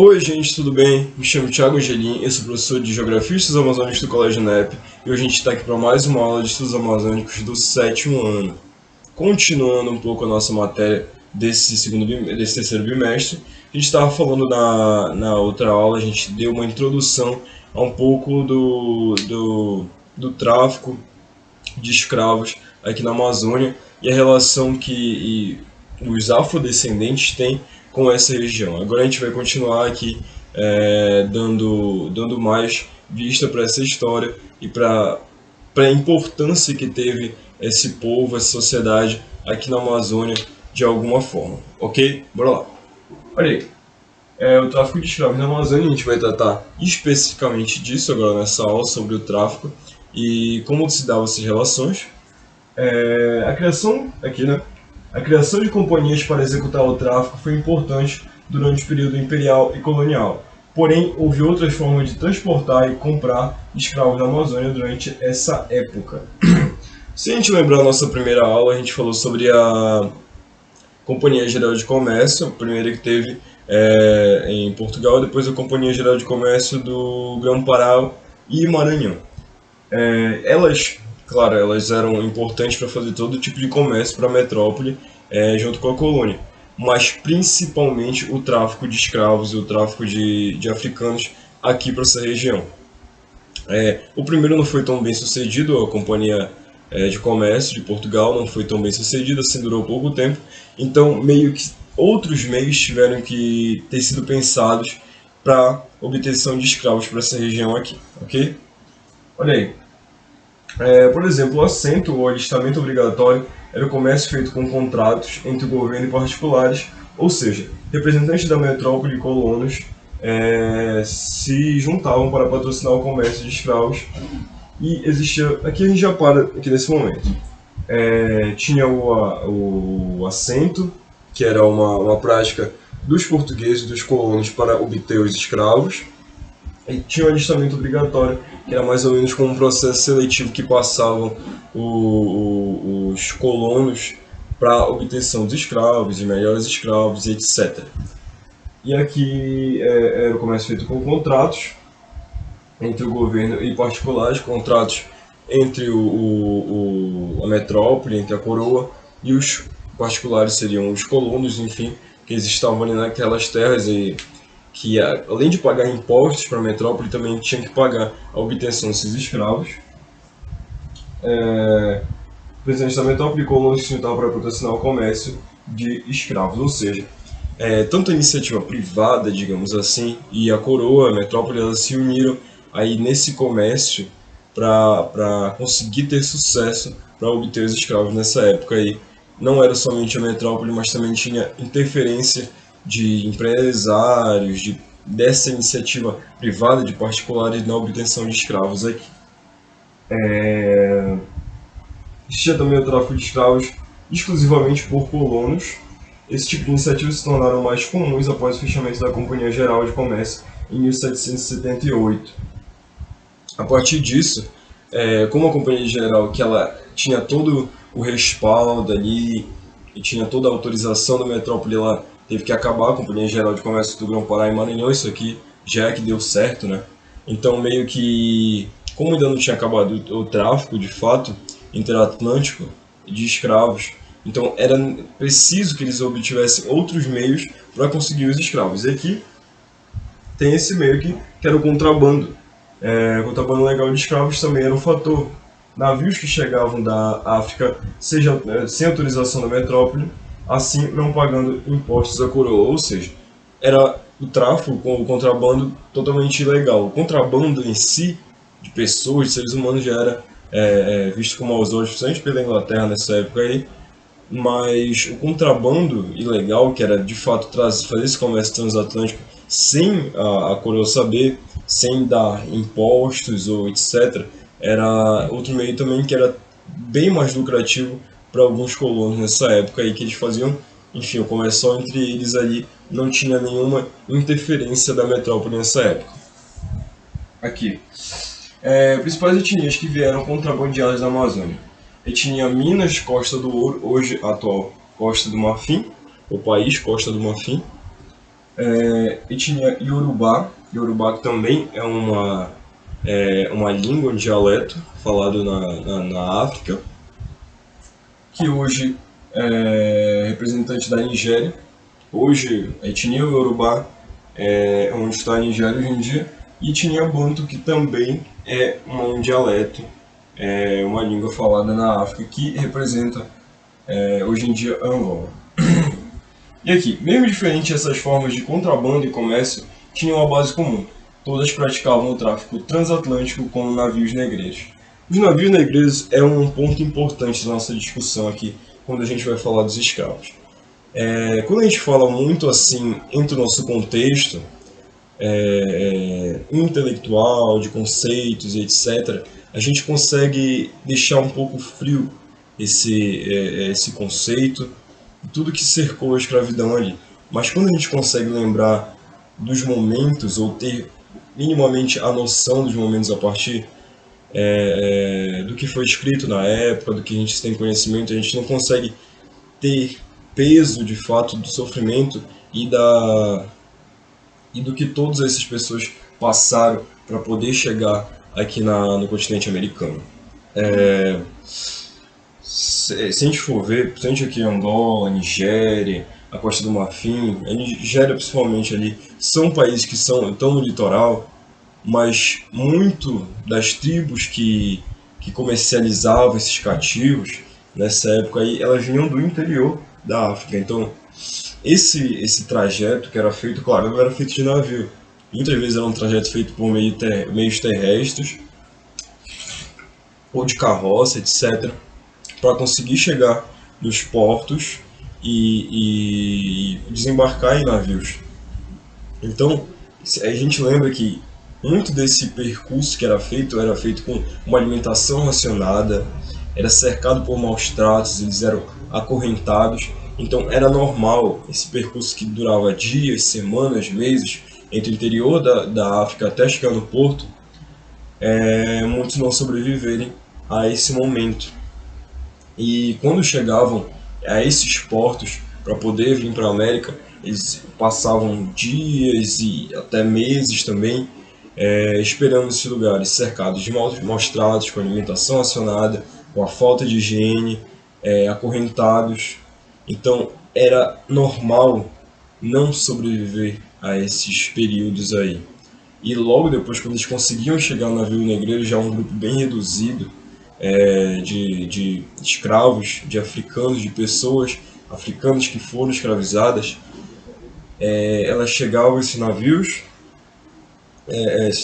Oi gente, tudo bem? Me chamo Thiago Angelim, eu sou professor de Geografia e Estudos Amazônicos do Colégio NEP e hoje a gente está aqui para mais uma aula de Estudos Amazônicos do sétimo ano. Continuando um pouco a nossa matéria desse terceiro bimestre, a gente estava falando na outra aula, a gente deu uma introdução a um pouco do tráfico de escravos aqui na Amazônia e a relação que os afrodescendentes têm com essa região. Agora a gente vai continuar aqui dando mais vista para essa história e para a importância que teve esse povo, essa sociedade aqui na Amazônia de alguma forma. Ok? Bora lá. Olha aí. O tráfico de escravos na Amazônia, a gente vai tratar especificamente disso agora nessa aula sobre o tráfico e como se davam essas relações. A criação aqui, né? A criação de companhias para executar o tráfico foi importante durante o período imperial e colonial. Porém, houve outras formas de transportar e comprar escravos na Amazônia durante essa época. Se a gente lembrar a nossa primeira aula, a gente falou sobre a Companhia Geral de Comércio, a primeira que teve em Portugal, depois a Companhia Geral de Comércio do Grão-Pará e Maranhão. Claro, elas eram importantes para fazer todo tipo de comércio para a metrópole, junto com a colônia, mas principalmente o tráfico de escravos e o tráfico de africanos aqui para essa região. O primeiro não foi tão bem sucedido, a Companhia de Comércio de Portugal não foi tão bem sucedida, assim durou pouco tempo, então meio que outros meios tiveram que ter sido pensados para obtenção de escravos para essa região aqui, ok? Olha aí. Por exemplo, o assento ou alistamento obrigatório era o comércio feito com contratos entre o governo e particulares, ou seja, representantes da metrópole e colonos se juntavam para patrocinar o comércio de escravos e existia... Aqui a gente já para aqui nesse momento. Tinha o assento, que era uma prática dos portugueses e dos colonos para obter os escravos, e tinha um alistamento obrigatório, que era mais ou menos como um processo seletivo que passavam os colonos para a obtenção dos escravos, de melhores escravos, etc. E aqui era o comércio feito com contratos entre o governo e particulares, contratos entre a metrópole, entre a coroa, e os particulares seriam os colonos, enfim, que eles estavam ali naquelas terras e que, além de pagar impostos para a metrópole, também tinha que pagar a obtenção desses escravos. O presidente da metrópole e colonos se juntavam para patrocinar o comércio de escravos, ou seja, tanto a iniciativa privada, digamos assim, e a coroa, a metrópole, elas se uniram aí nesse comércio para conseguir ter sucesso para obter os escravos nessa época aí. Não era somente a metrópole, mas também tinha interferência de empresários, dessa iniciativa privada de particulares na obtenção de escravos aqui. Existia também o tráfico de escravos exclusivamente por colonos. Esse tipo de iniciativas se tornaram mais comuns após o fechamento da Companhia Geral de Comércio em 1778. A partir disso, como a Companhia Geral, que ela tinha todo o respaldo ali e tinha toda a autorização da metrópole, ela teve que acabar a Companhia Geral de Comércio do Grão-Pará e Maranhão. Isso aqui já é que deu certo, né? Então, meio que, como ainda não tinha acabado o tráfico, de fato, interatlântico de escravos, então era preciso que eles obtivessem outros meios para conseguir os escravos. E aqui tem esse meio que era o contrabando. O contrabando legal de escravos também era um fator. Navios que chegavam da África sem autorização da metrópole, assim não pagando impostos à coroa, ou seja, era o tráfico com o contrabando totalmente ilegal. O contrabando em si, de pessoas, de seres humanos, já era visto com maus olhos, principalmente pela Inglaterra nessa época aí, mas o contrabando ilegal, que era de fato fazer esse comércio transatlântico sem a coroa saber, sem dar impostos ou etc., era outro meio também que era bem mais lucrativo para alguns colonos nessa época aí, que eles faziam, enfim, o comércio só entre eles ali, não tinha nenhuma interferência da metrópole nessa época. Aqui. Principais etnias que vieram contrabandeadas da Amazônia. Etnia Minas, Costa do Ouro, hoje atual Costa do Marfim, o país Costa do Marfim. Etnia Yorubá. Yorubá que também é uma língua, um dialeto falado na África, que hoje é representante da Nigéria. Hoje, a etnia Yorubá é onde está a Nigéria hoje em dia, e etnia Banto, que também é um dialeto, é uma língua falada na África, que representa hoje em dia Angola. E aqui, mesmo diferente essas formas de contrabando e comércio, tinham uma base comum. Todas praticavam o tráfico transatlântico com navios negreiros. Os navios negreiros é um ponto importante da nossa discussão aqui, quando a gente vai falar dos escravos. Quando a gente fala muito assim, entre o nosso contexto intelectual, de conceitos e etc., a gente consegue deixar um pouco frio esse conceito, tudo que cercou a escravidão ali. Mas quando a gente consegue lembrar dos momentos, ou ter minimamente a noção dos momentos a partir do que foi escrito na época, do que a gente tem conhecimento, a gente não consegue ter peso de fato do sofrimento e do que todas essas pessoas passaram para poder chegar aqui no continente americano. Se a gente for ver, principalmente aqui em Angola, Nigéria, a Costa do Marfim, a Nigéria principalmente ali, são países que estão no litoral, mas muito das tribos que comercializavam esses cativos nessa época aí, elas vinham do interior da África. Então, esse trajeto que era feito, claro, não era feito de navio. Muitas vezes era um trajeto feito por meios terrestres, ou de carroça, etc., para conseguir chegar nos portos e desembarcar em navios. Então, a gente lembra que muito desse percurso que era feito com uma alimentação racionada, era cercado por maus tratos, eles eram acorrentados. Então, era normal esse percurso que durava dias, semanas, meses, entre o interior da África até chegar no porto, muitos não sobreviverem a esse momento. E quando chegavam a esses portos para poder vir para a América, eles passavam dias e até meses também esperando esses lugares, cercados de maus tratos, com alimentação acionada, com a falta de higiene, acorrentados. Então era normal não sobreviver a esses períodos aí. E logo depois, quando eles conseguiam chegar no navio negreiro, já um grupo bem reduzido de escravos, de africanos, de pessoas africanas que foram escravizadas, elas chegavam a esses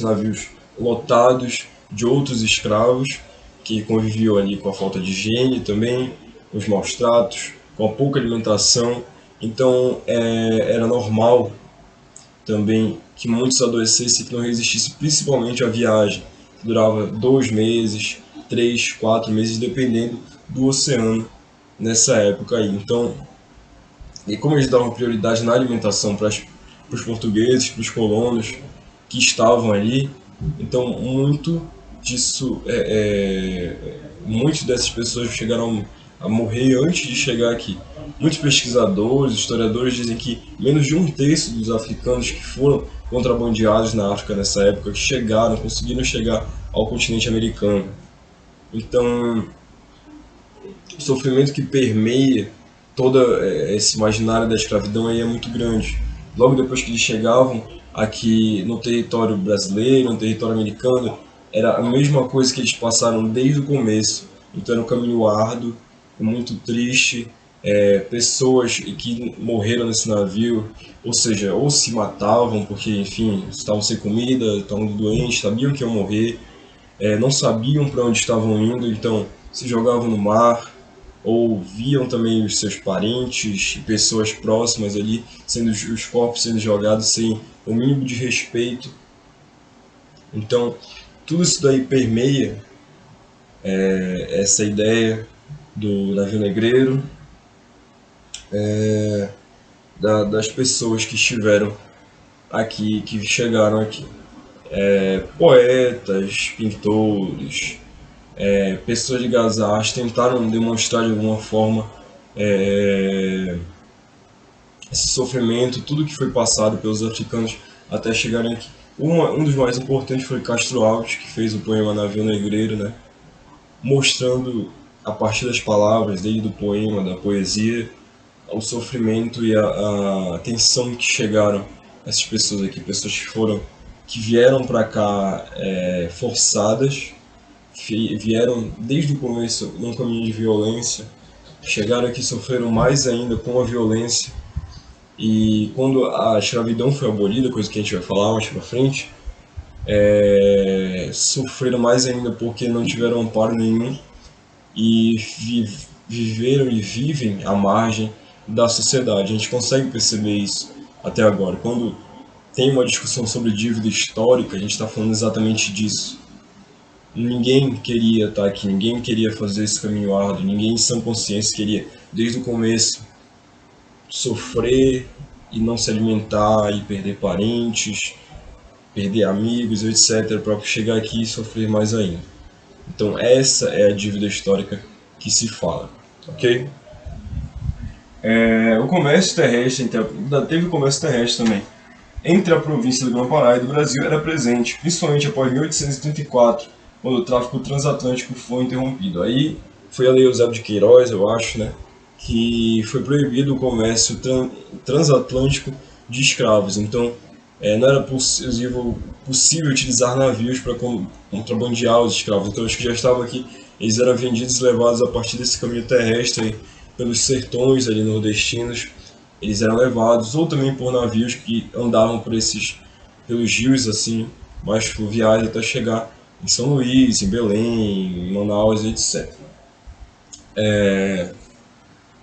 navios lotados de outros escravos que conviviam ali com a falta de higiene também, com os maus tratos, com a pouca alimentação. Então era normal também que muitos adoecessem e que não resistissem, principalmente à viagem, que durava 2 meses, 3, 4 meses, dependendo do oceano nessa época aí. Então, e como eles davam prioridade na alimentação para os portugueses, para os colonos que estavam ali, então muitas dessas pessoas chegaram a morrer antes de chegar aqui. Muitos pesquisadores, historiadores dizem que menos de um terço dos africanos que foram contrabandeados na África nessa época que conseguiram chegar ao continente americano. Então, o sofrimento que permeia todo esse imaginário da escravidão aí é muito grande. Logo depois que eles chegavam aqui no território brasileiro, no território americano, era a mesma coisa que eles passaram desde o começo. Então era um caminho árduo, muito triste, pessoas que morreram nesse navio, ou seja, ou se matavam porque, enfim, estavam sem comida, estavam doentes, sabiam que iam morrer, não sabiam para onde estavam indo, então se jogavam no mar, ou viam também os seus parentes e pessoas próximas ali, sendo os corpos sendo jogados sem o mínimo de respeito. Então, tudo isso daí permeia essa ideia do navio negreiro, das pessoas que estiveram aqui, que chegaram aqui. Poetas, pintores, pessoas de Gaza tentaram demonstrar de alguma forma esse sofrimento, tudo que foi passado pelos africanos até chegarem aqui. Um dos mais importantes foi Castro Alves, que fez o poema Navio Negreiro, né? Mostrando a partir das palavras, desde o poema, da poesia, o sofrimento e a tensão que chegaram essas pessoas aqui, pessoas que vieram para cá forçadas, vieram desde o começo num caminho de violência, chegaram aqui, sofreram mais ainda com a violência, e quando a escravidão foi abolida, coisa que a gente vai falar mais pra frente, sofreram mais ainda porque não tiveram amparo nenhum e viveram e vivem à margem da sociedade. A gente consegue perceber isso até agora. Quando tem uma discussão sobre dívida histórica, a gente está falando exatamente disso. Ninguém queria estar aqui, ninguém queria fazer esse caminho árduo, ninguém em sã consciência queria, desde o começo, sofrer e não se alimentar e perder parentes, perder amigos, etc., para chegar aqui e sofrer mais ainda. Então essa é a dívida histórica que se fala, ok? O comércio terrestre, teve comércio terrestre também, entre a província do Grão-Pará e do Brasil era presente, principalmente após 1834, quando o tráfico transatlântico foi interrompido. Aí foi a Lei Eusébio de Queiroz, eu acho, né, que foi proibido o comércio transatlântico de escravos. Então, não era possível utilizar navios para contrabandear os escravos. Então, os que já estavam aqui, eles eram vendidos e levados a partir desse caminho terrestre pelos sertões ali nordestinos. Eles eram levados, ou também por navios que andavam pelos rios assim, mais fluviais, até chegar em São Luís, em Belém, em Manaus, etc.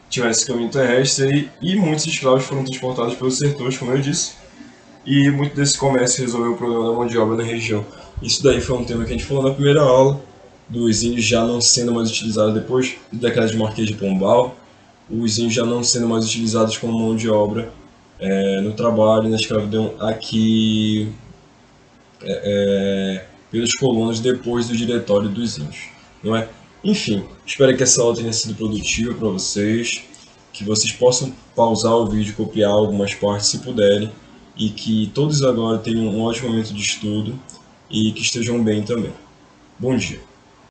Tinha esse caminho terrestre e muitos escravos foram transportados pelos sertões, como eu disse, e muito desse comércio resolveu o problema da mão de obra na região. Isso daí foi um tema que a gente falou na primeira aula, dos índios já não sendo mais utilizados depois da década de Marquês de Pombal, os índios já não sendo mais utilizados como mão de obra no trabalho, na escravidão aqui pelos colonos depois do Diretório dos Índios, não é? Enfim, espero que essa aula tenha sido produtiva para vocês, que vocês possam pausar o vídeo, copiar algumas partes se puderem, e que todos agora tenham um ótimo momento de estudo e que estejam bem também. Bom dia!